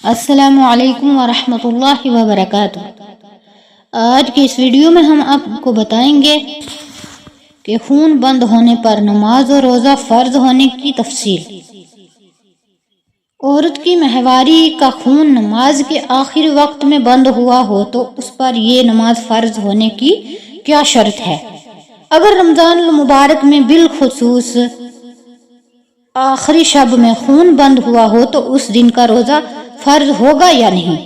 السلام علیکم ورحمۃ اللہ وبرکاتہ۔ آج کی اس ویڈیو میں ہم آپ کو بتائیں گے کہ خون بند ہونے پر نماز اور روزہ فرض ہونے کی تفصیل۔ عورت کی ماہواری کا خون نماز کے آخری وقت میں بند ہوا ہو تو اس پر یہ نماز فرض ہونے کی کیا شرط ہے؟ اگر رمضان المبارک میں بالخصوص آخری شب میں خون بند ہوا ہو تو اس دن کا روزہ فرض ہوگا یا نہیں؟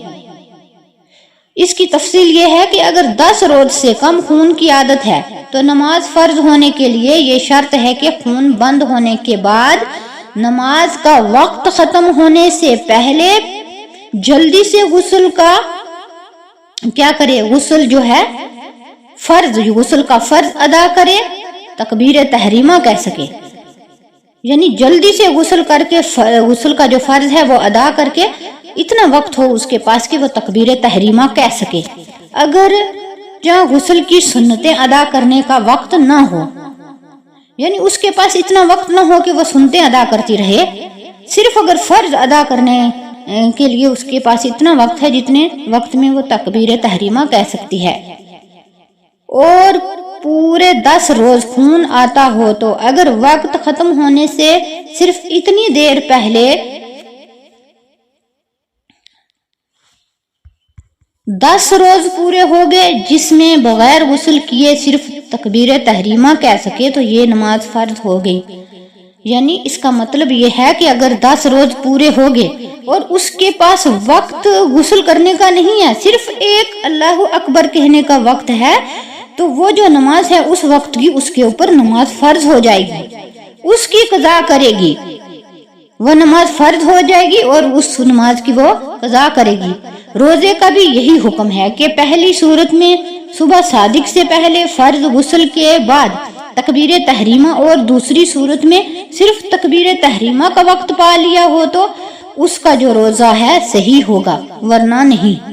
اس کی تفصیل یہ ہے کہ اگر 10 روز سے کم خون کی عادت ہے تو نماز فرض ہونے کے لیے یہ شرط ہے کہ خون بند ہونے کے بعد نماز کا وقت ختم ہونے سے پہلے جلدی سے غسل کا کیا کرے، غسل جو ہے غسل کا فرض ادا کرے، تکبیر تحریمہ کہہ سکے، یعنی جلدی سے غسل کر کے غسل کا جو فرض ہے وہ ادا کر کے اتنا وقت ہو اس کے پاس کہ وہ تکبیر تحریمہ کہہ سکے۔ اگر جہاں غسل کی سنتیں ادا کرنے کا وقت نہ ہو، یعنی اس کے پاس اتنا وقت نہ ہو کہ وہ سنتیں ادا کرتی رہے، صرف اگر فرض ادا کرنے کے لیے اس کے پاس اتنا وقت ہے جتنے وقت میں وہ تکبیر تحریمہ کہہ سکتی ہے، اور پورے 10 روز خون آتا ہو تو اگر وقت ختم ہونے سے صرف اتنی دیر پہلے 10 روز پورے ہو گئے جس میں بغیر غسل کیے صرف تکبیر تحریمہ کہہ سکے تو یہ نماز فرض ہو گئی۔ یعنی اس کا مطلب یہ ہے کہ اگر 10 روز پورے ہو گئے اور اس کے پاس وقت غسل کرنے کا نہیں ہے، صرف ایک اللہ اکبر کہنے کا وقت ہے، تو وہ جو نماز ہے اس وقت کی اس کے اوپر نماز فرض ہو جائے گی، اس کی قضا کرے گی، وہ نماز فرض ہو جائے گی اور اس نماز کی وہ قضا کرے گی۔ روزے کا بھی یہی حکم ہے کہ پہلی صورت میں صبح صادق سے پہلے فرض غسل کے بعد تکبیر تحریمہ اور دوسری صورت میں صرف تکبیر تحریمہ کا وقت پا لیا ہو تو اس کا جو روزہ ہے صحیح ہوگا، ورنہ نہیں۔